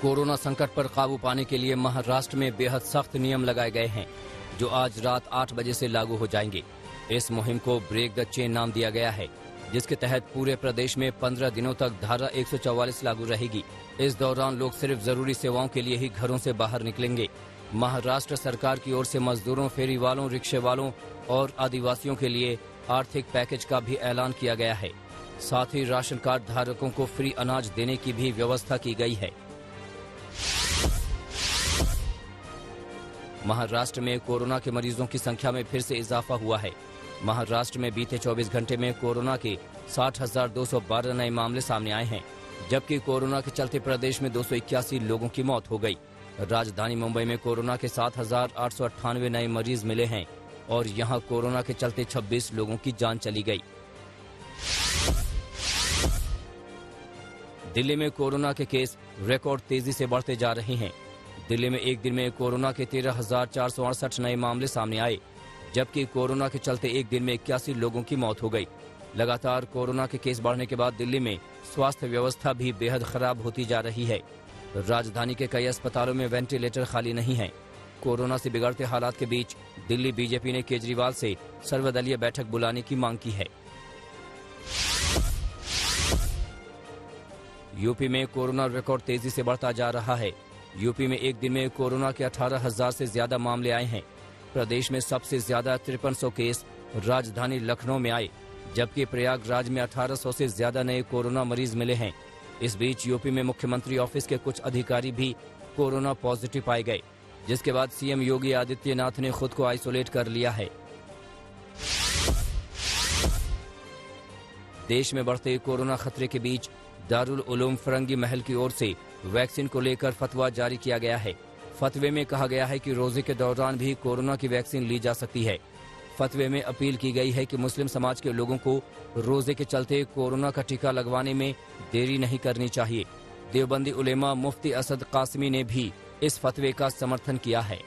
Corona संकट पर काबू पाने के लिए महाराष्ट्र में बेहद सख्त नियम लगाए गए हैं, जो आज रात 8 बजे से लागू हो जाएंगे। इस मुहिम को ब्रेक द चेन नाम दिया गया है, जिसके तहत पूरे प्रदेश में 15 दिनों तक धारा 144 लागू रहेगी। इस दौरान लोग सिर्फ जरूरी सेवाओं के लिए ही घरों से बाहर निकलेंगे। महाराष्ट्र सरकार की ओर से मजदूरों, फेरी वालों, रिक्शे वालों और आदिवासियों के लिए आर्थिक पैकेज का भी ऐलान किया गया है। साथ ही राशन कार्ड धारकों को फ्री अनाज देने की भी व्यवस्था की गई है। महाराष्ट्र में कोरोना के मरीजों की संख्या में फिर से इजाफा हुआ है। महाराष्ट्र में बीते 24 घंटे में कोरोना के 60,212 नए मामले सामने आए हैं, जबकि कोरोना के चलते प्रदेश में 281 लोगों की मौत हो गई। राजधानी मुंबई में कोरोना के 7,898 नए मरीज मिले हैं और यहां कोरोना के चलते 26 लोगों की जान चली गई। दिल्ली में कोरोना के केस रिकॉर्ड तेजी से बढ़ते जा रहे हैं। दिल्ली में एक दिन में कोरोना के 13,468 नए मामले सामने आए, जबकि कोरोना के चलते एक दिन में 81 लोगों की मौत हो गई। लगातार कोरोना के केस बढ़ने के बाद दिल्ली में स्वास्थ्य व्यवस्था भी बेहद खराब होती जा रही है। राजधानी के कई अस्पतालों में वेंटिलेटर खाली नहीं है। कोरोना से बिगड़ते हालात के बीच दिल्ली बीजेपी ने केजरीवाल से सर्वदलीय बैठक बुलाने की मांग की है। यूपी में कोरोना रिकॉर्ड तेजी से बढ़ता जा रहा है। यूपी में एक दिन में कोरोना के 18,000 से ज्यादा मामले आए हैं। प्रदेश में सबसे ज्यादा 5300 केस राजधानी लखनऊ में आए, जबकि प्रयागराज में 1800 से ज्यादा नए कोरोना मरीज मिले हैं। इस बीच यूपी में मुख्यमंत्री ऑफिस के कुछ अधिकारी भी कोरोना पॉजिटिव पाए गए, जिसके बाद सीएम योगी आदित्यनाथ ने खुद को आइसोलेट कर लिया है। देश में बढ़ते कोरोना खतरे के बीच दारुल उलूम फरंगी महल की ओर से वैक्सीन को लेकर फतवा जारी किया गया है। फतवे में कहा गया है कि रोजे के दौरान भी कोरोना की वैक्सीन ली जा सकती है। फतवे में अपील की गई है कि मुस्लिम समाज के लोगों को रोजे के चलते कोरोना का टीका लगवाने में देरी नहीं करनी चाहिए। देवबंदी उलेमा मुफ्ती असद कासमी ने भी इस फतवे का समर्थन किया है।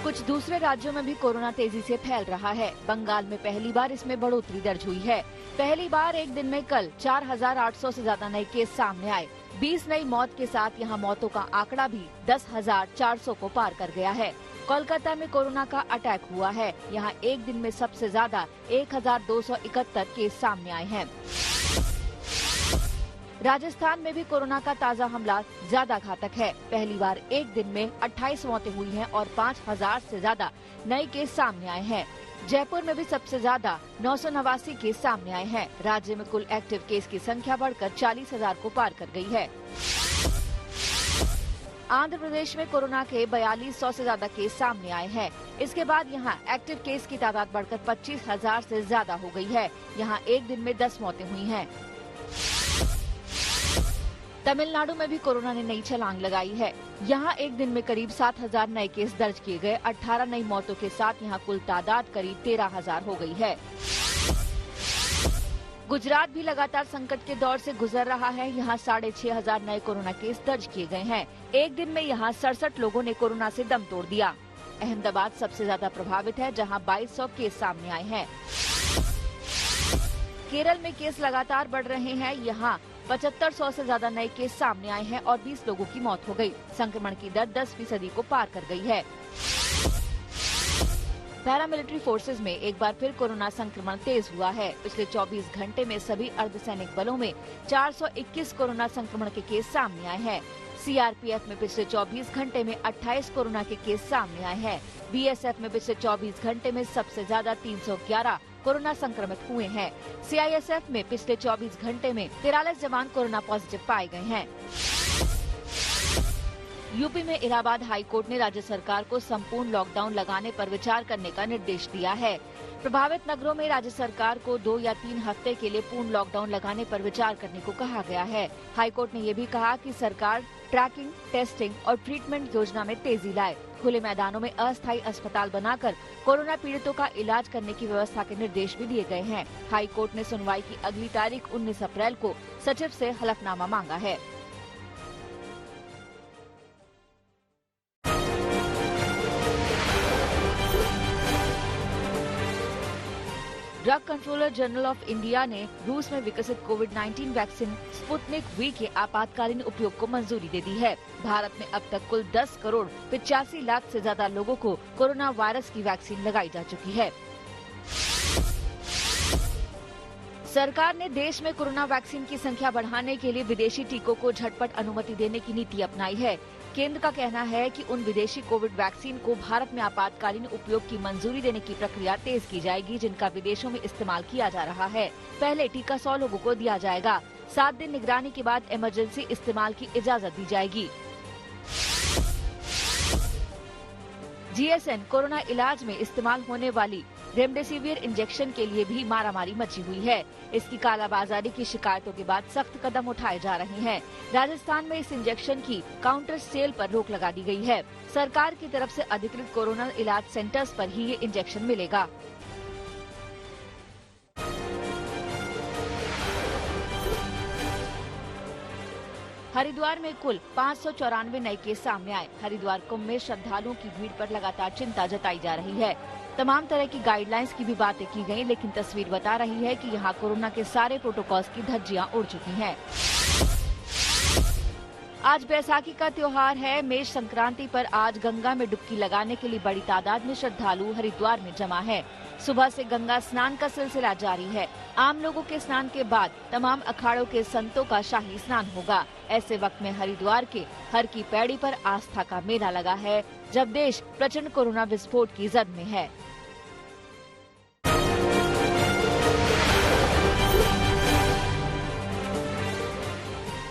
कुछ दूसरे राज्यों में भी कोरोना तेजी से फैल रहा है। बंगाल में पहली बार इसमें बढ़ोतरी दर्ज हुई है। पहली बार एक दिन में कल 4,800 से ज्यादा नए केस सामने आए। 20 नई मौत के साथ यहां मौतों का आंकड़ा भी 10,400 को पार कर गया है। कोलकाता में कोरोना का अटैक हुआ है। यहां एक दिन में सबसे ज्यादा 1,271 केस सामने आए हैं। राजस्थान में भी कोरोना का ताज़ा हमला ज्यादा घातक है। पहली बार एक दिन में 28 मौतें हुई हैं और 5,000 से ज्यादा नए केस सामने आए हैं। जयपुर में भी सबसे ज्यादा 989 केस सामने आए हैं। राज्य में कुल एक्टिव केस की संख्या बढ़कर 40,000 को पार कर गई है। आंध्र प्रदेश में कोरोना के 4,200 से ज्यादा केस सामने आए हैं। इसके बाद यहां एक्टिव केस की तादाद बढ़कर 25,000 से ज्यादा हो गई है। यहां एक दिन में 10 मौतें हुई हैं। तमिलनाडु में भी कोरोना ने नई छलांग लगाई है। यहाँ एक दिन में करीब 7,000 नए केस दर्ज किए गए। 18 नई मौतों के साथ यहाँ कुल तादाद करीब 13,000 हो गई है। गुजरात भी लगातार संकट के दौर से गुजर रहा है। यहाँ 6,500 नए कोरोना केस दर्ज किए गए हैं। एक दिन में यहाँ 67 लोगों ने कोरोना से दम तोड़ दिया। अहमदाबाद सबसे ज्यादा प्रभावित है, जहाँ 2,200 केस सामने आए हैं। केरल में केस लगातार बढ़ रहे हैं। यहाँ 7,500 से ज्यादा नए केस सामने आए हैं और 20 लोगों की मौत हो गई। संक्रमण की दर 10% को पार कर गई है। पैरामिलिट्री फोर्सेज में एक बार फिर कोरोना संक्रमण तेज हुआ है। पिछले 24 घंटे में सभी अर्धसैनिक बलों में 421 कोरोना संक्रमण के केस सामने आए हैं। सीआरपीएफ में पिछले 24 घंटे में 28 कोरोना के केस सामने आए हैं। बीएसएफ में पिछले 24 घंटे में सबसे ज्यादा 311 कोरोना संक्रमित हुए हैं। सीआईएसएफ में पिछले 24 घंटे में 43 जवान कोरोना पॉजिटिव पाए गए हैं। यूपी में इलाहाबाद हाई कोर्ट ने राज्य सरकार को संपूर्ण लॉकडाउन लगाने पर विचार करने का निर्देश दिया है। प्रभावित नगरों में राज्य सरकार को 2 या 3 हफ्ते के लिए पूर्ण लॉकडाउन लगाने पर विचार करने को कहा गया है। हाई कोर्ट ने ये भी कहा कि सरकार ट्रैकिंग, टेस्टिंग और ट्रीटमेंट योजना में तेजी लाए। खुले मैदानों में अस्थायी अस्पताल बनाकर कोरोना पीड़ितों का इलाज करने की व्यवस्था के निर्देश भी दिए गए हैं। हाई कोर्ट ने सुनवाई की अगली तारीख 19 अप्रैल को सचिव से हलफनामा मांगा है। Drug controller general of India ने रूस में विकसित कोविड-19 वैक्सीन स्पुतनिक वी के आपातकालीन उपयोग को मंजूरी दे दी है। भारत में अब तक कुल 10 करोड़ 85 लाख से ज्यादा लोगों को कोरोना वायरस की वैक्सीन लगाई जा चुकी है। सरकार ने देश में कोरोना वैक्सीन की संख्या बढ़ाने के लिए विदेशी टीकों को झटपट अनुमति देने की नीति अपनाई है। केंद्र का कहना है कि उन विदेशी कोविड वैक्सीन को भारत में आपातकालीन उपयोग की मंजूरी देने की प्रक्रिया तेज की जाएगी, जिनका विदेशों में इस्तेमाल किया जा रहा है। पहले टीका 100 लोगों को दिया जाएगा। 7 दिन निगरानी के बाद इमरजेंसी इस्तेमाल की इजाजत दी जाएगी। जीएसएन कोरोना इलाज में इस्तेमाल होने वाली रेमडेसिविर इंजेक्शन के लिए भी मारामारी मची हुई है। इसकी कालाबाजारी की शिकायतों के बाद सख्त कदम उठाए जा रहे हैं। राजस्थान में इस इंजेक्शन की काउंटर सेल पर रोक लगा दी गई है। सरकार की तरफ से अधिकृत कोरोना इलाज सेंटर्स पर ही ये इंजेक्शन मिलेगा। हरिद्वार में कुल 594 नए केस सामने आए। हरिद्वार कुंभ में श्रद्धालुओं की भीड़ पर लगातार चिंता जताई जा रही है। तमाम तरह की गाइडलाइंस की भी बातें की गई, लेकिन तस्वीर बता रही है कि यहाँ कोरोना के सारे प्रोटोकॉल्स की धज्जियां उड़ चुकी हैं। आज बैसाखी का त्योहार है। मेष संक्रांति पर आज गंगा में डुबकी लगाने के लिए बड़ी तादाद में श्रद्धालु हरिद्वार में जमा है। सुबह से गंगा स्नान का सिलसिला जारी है। आम लोगों के स्नान के बाद तमाम अखाड़ों के संतों का शाही स्नान होगा। ऐसे वक्त में हरिद्वार के हर की पैड़ी पर आस्था का मेला लगा है, जब देश प्रचंड कोरोना विस्फोट की जद में है।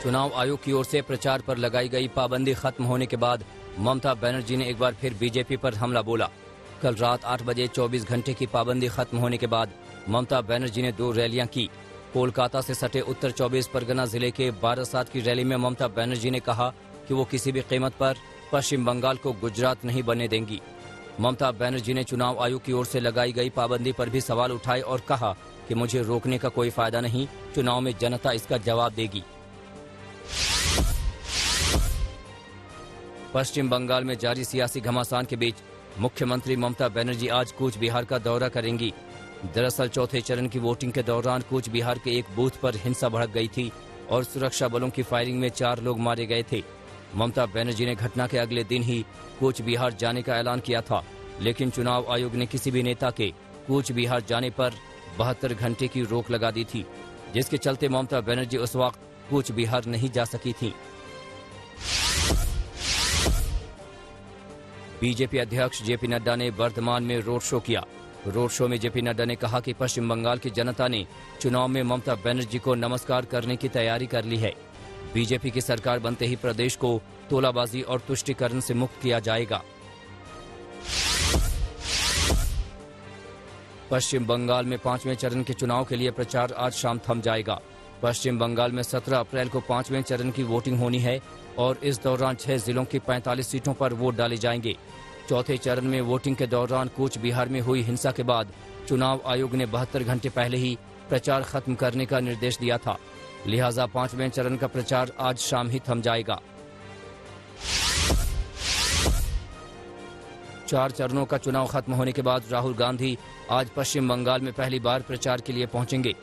चुनाव आयोग की ओर से प्रचार पर लगाई गई पाबंदी खत्म होने के बाद ममता बनर्जी ने एक बार फिर बीजेपी पर हमला बोला। कल रात 8 बजे 24 घंटे की पाबंदी खत्म होने के बाद ममता बनर्जी ने 2 रैलियां की। कोलकाता से सटे उत्तर 24 परगना जिले के बारासात की रैली में ममता बनर्जी ने कहा कि वो किसी भी कीमत पर पश्चिम बंगाल को गुजरात नहीं बनने देंगी। ममता बनर्जी ने चुनाव आयोग की ओर से लगाई गई पाबंदी पर भी सवाल उठाए और कहा कि मुझे रोकने का कोई फायदा नहीं, चुनाव में जनता इसका जवाब देगी। पश्चिम बंगाल में जारी सियासी घमासान के बीच मुख्यमंत्री ममता बनर्जी आज कूच बिहार का दौरा करेंगी। दरअसल चौथे चरण की वोटिंग के दौरान कूच बिहार के एक बूथ पर हिंसा भड़क गई थी और सुरक्षा बलों की फायरिंग में 4 लोग मारे गए थे। ममता बनर्जी ने घटना के अगले दिन ही कूच बिहार जाने का ऐलान किया था, लेकिन चुनाव आयोग ने किसी भी नेता के कूच बिहार जाने पर 72 घंटे की रोक लगा दी थी, जिसके चलते ममता बनर्जी उस वक्त कूच बिहार नहीं जा सकी थी। बीजेपी अध्यक्ष जेपी नड्डा ने वर्धमान में रोड शो किया। रोड शो में जेपी नड्डा ने कहा कि पश्चिम बंगाल की जनता ने चुनाव में ममता बनर्जी को नमस्कार करने की तैयारी कर ली है। बीजेपी की सरकार बनते ही प्रदेश को तोलाबाजी और तुष्टीकरण से मुक्त किया जाएगा। पश्चिम बंगाल में 5वें चरण के चुनाव के लिए प्रचार आज शाम थम जाएगा। पश्चिम बंगाल में 17 अप्रैल को 5वें चरण की वोटिंग होनी है और इस दौरान 6 जिलों की 45 सीटों पर वोट डाले जाएंगे। चौथे चरण में वोटिंग के दौरान कूच बिहार में हुई हिंसा के बाद चुनाव आयोग ने 72 घंटे पहले ही प्रचार खत्म करने का निर्देश दिया था, लिहाजा 5वें चरण का प्रचार आज शाम ही थम जाएगा। 4 चरणों का चुनाव खत्म होने के बाद राहुल गांधी आज पश्चिम बंगाल में पहली बार प्रचार के लिए पहुंचेंगे।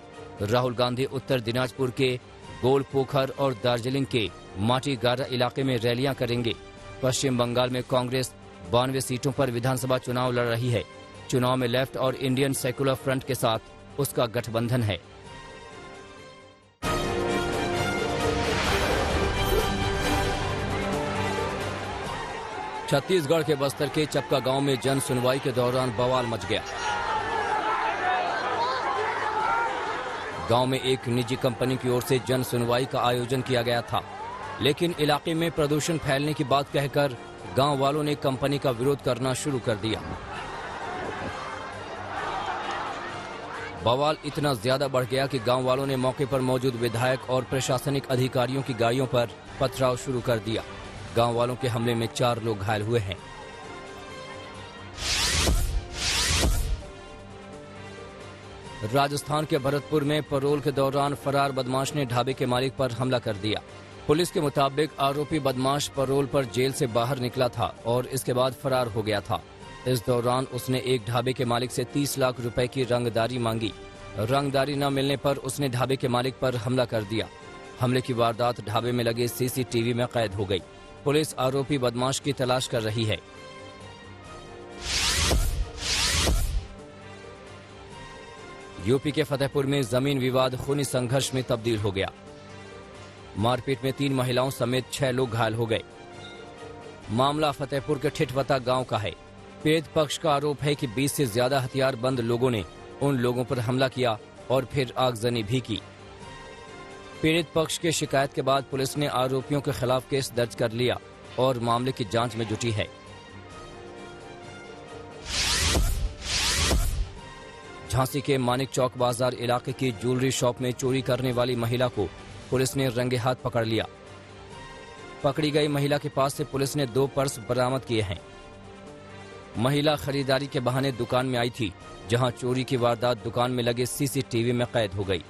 राहुल गांधी उत्तर दिनाजपुर के गोलपोखर और दार्जिलिंग के माटीगारा इलाके में रैलियां करेंगे। पश्चिम बंगाल में कांग्रेस 92 सीटों पर विधानसभा चुनाव लड़ रही है। चुनाव में लेफ्ट और इंडियन सेकुलर फ्रंट के साथ उसका गठबंधन है। छत्तीसगढ़ के बस्तर के चपका गांव में जन सुनवाई के दौरान बवाल मच गया। गांव में एक निजी कंपनी की ओर से जन सुनवाई का आयोजन किया गया था, लेकिन इलाके में प्रदूषण फैलने की बात कहकर गांव वालों ने कंपनी का विरोध करना शुरू कर दिया। बवाल इतना ज्यादा बढ़ गया कि गांव वालों ने मौके पर मौजूद विधायक और प्रशासनिक अधिकारियों की गाड़ियों पर पथराव शुरू कर दिया। गांव वालों के हमले में 4 लोग घायल हुए हैं। राजस्थान के भरतपुर में पैरोल के दौरान फरार बदमाश ने ढाबे के मालिक पर हमला कर दिया। पुलिस के मुताबिक आरोपी बदमाश पैरोल पर जेल से बाहर निकला था और इसके बाद फरार हो गया था। इस दौरान उसने एक ढाबे के मालिक से 30 लाख रुपए की रंगदारी मांगी। रंगदारी न मिलने पर उसने ढाबे के मालिक पर हमला कर दिया। हमले की वारदात ढाबे में लगे सीसीटीवी में कैद हो गई। पुलिस आरोपी बदमाश की तलाश कर रही है। यूपी के फतेहपुर में जमीन विवाद खूनी संघर्ष में तब्दील हो गया। मारपीट में 3 महिलाओं समेत 6 लोग घायल हो गए। मामला फतेहपुर के ठिठवता गांव का है। पीड़ित पक्ष का आरोप है कि 20 से ज्यादा हथियारबंद लोगों ने उन लोगों पर हमला किया और फिर आगजनी भी की। पीड़ित पक्ष की शिकायत के बाद पुलिस ने आरोपियों के खिलाफ केस दर्ज कर लिया और मामले की जांच में जुटी है। झांसी के मानिक चौक बाजार इलाके की ज्वेलरी शॉप में चोरी करने वाली महिला को पुलिस ने रंगे हाथ पकड़ लिया। पकड़ी गई महिला के पास से पुलिस ने 2 पर्स बरामद किए हैं। महिला खरीदारी के बहाने दुकान में आई थी, जहां चोरी की वारदात दुकान में लगे सीसीटीवी में कैद हो गई।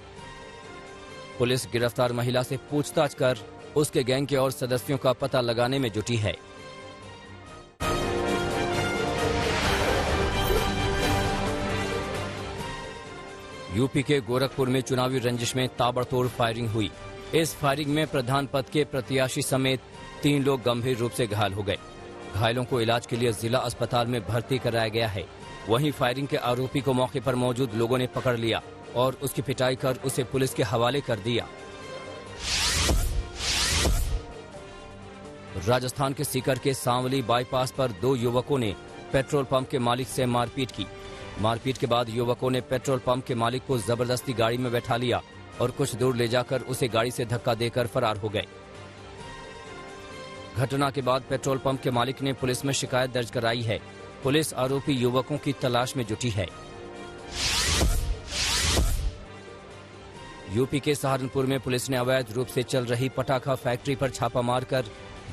पुलिस गिरफ्तार महिला से पूछताछ कर उसके गैंग के और सदस्यों का पता लगाने में जुटी है। यूपी के गोरखपुर में चुनावी रंजिश में ताबड़तोड़ फायरिंग हुई। इस फायरिंग में प्रधान पद के प्रत्याशी समेत 3 लोग गंभीर रूप से घायल हो गए। घायलों को इलाज के लिए जिला अस्पताल में भर्ती कराया गया है। वहीं फायरिंग के आरोपी को मौके पर मौजूद लोगों ने पकड़ लिया और उसकी पिटाई कर उसे पुलिस के हवाले कर दिया। राजस्थान के सीकर के सांवली बाईपास पर 2 युवकों ने पेट्रोल पंप के मालिक से मारपीट की। मारपीट के बाद युवकों ने पेट्रोल पंप के मालिक को जबरदस्ती गाड़ी में बैठा लिया और कुछ दूर ले जाकर उसे गाड़ी से धक्का देकर फरार हो गए। घटना के बाद पेट्रोल पंप के मालिक ने पुलिस में शिकायत दर्ज कराई है। पुलिस आरोपी युवकों की तलाश में जुटी है। यूपी के सहारनपुर में पुलिस ने अवैध रूप से चल रही पटाखा फैक्ट्री पर छापा मारकर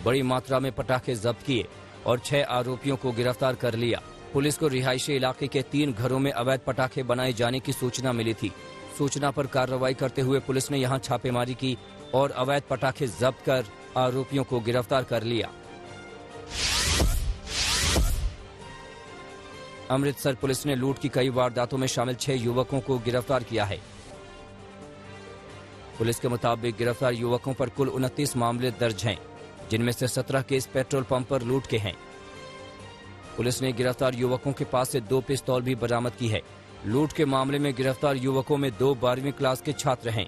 बड़ी मात्रा में पटाखे जब्त किए और 6 आरोपियों को गिरफ्तार कर लिया। पुलिस को रिहायशी इलाके के 3 घरों में अवैध पटाखे बनाए जाने की सूचना मिली थी। सूचना पर कार्रवाई करते हुए पुलिस ने यहां छापेमारी की और अवैध पटाखे जब्त कर आरोपियों को गिरफ्तार कर लिया। अमृतसर पुलिस ने लूट की कई वारदातों में शामिल 6 युवकों को गिरफ्तार किया है। पुलिस के मुताबिक गिरफ्तार युवकों पर कुल 29 मामले दर्ज हैं, जिनमें से 17 केस पेट्रोल पंप पर लूट के हैं। पुलिस ने गिरफ्तार युवकों के पास से 2 पिस्तौल भी बरामद की है। लूट के मामले में गिरफ्तार युवकों में 2 12वीं क्लास के छात्र हैं।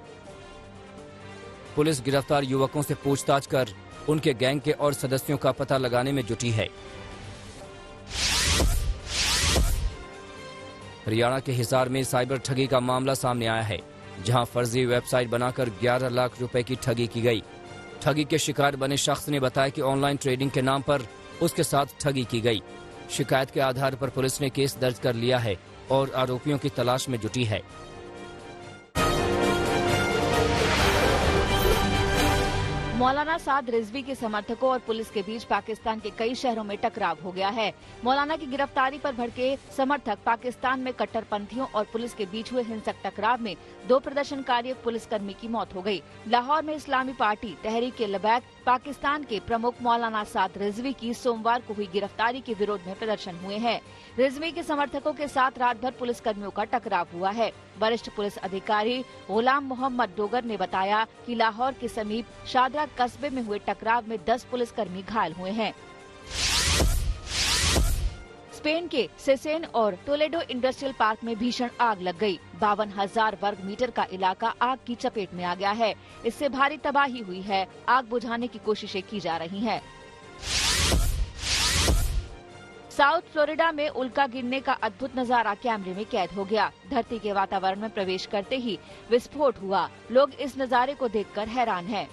पुलिस गिरफ्तार युवकों से पूछताछ कर उनके गैंग के और सदस्यों का पता लगाने में जुटी है। हरियाणा के हिसार में साइबर ठगी का मामला सामने आया है, जहां फर्जी वेबसाइट बनाकर 11 लाख रुपए की ठगी की गई। ठगी के शिकार बने शख्स ने बताया कि ऑनलाइन ट्रेडिंग के नाम पर उसके साथ ठगी की गई। शिकायत के आधार पर पुलिस ने केस दर्ज कर लिया है और आरोपियों की तलाश में जुटी है। मौलाना साद रिजवी के समर्थकों और पुलिस के बीच पाकिस्तान के कई शहरों में टकराव हो गया है। मौलाना की गिरफ्तारी पर भड़के समर्थक पाकिस्तान में कट्टरपंथियों और पुलिस के बीच हुए हिंसक टकराव में 2 प्रदर्शनकारी पुलिसकर्मी की मौत हो गई। लाहौर में इस्लामी पार्टी तहरीक-ए-लबैक पाकिस्तान के प्रमुख मौलाना साद रिजवी की सोमवार को हुई गिरफ्तारी के विरोध में प्रदर्शन हुए हैं। रिजवी के समर्थकों के साथ रात भर पुलिसकर्मियों का टकराव हुआ है। वरिष्ठ पुलिस अधिकारी गुलाम मोहम्मद डोगर ने बताया कि लाहौर के समीप शादरा कस्बे में हुए टकराव में 10 पुलिसकर्मी घायल हुए हैं। स्पेन के सेसेन और टोलेडो इंडस्ट्रियल पार्क में भीषण आग लग गई। 52,000 वर्ग मीटर का इलाका आग की चपेट में आ गया है। इससे भारी तबाही हुई है। आग बुझाने की कोशिशें की जा रही हैं। साउथ फ्लोरिडा में उल्का गिरने का अद्भुत नजारा कैमरे में कैद हो गया। धरती के वातावरण में प्रवेश करते ही विस्फोट हुआ। लोग इस नजारे को देखकर हैरान हैं।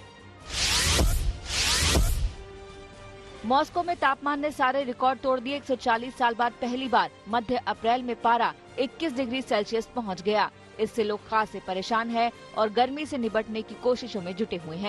मॉस्को में तापमान ने सारे रिकॉर्ड तोड़ दिए। 140 साल बाद पहली बार मध्य अप्रैल में पारा 21 डिग्री सेल्सियस पहुंच गया। इससे लोग खासे परेशान हैं और गर्मी से निपटने की कोशिशों में जुटे हुए हैं।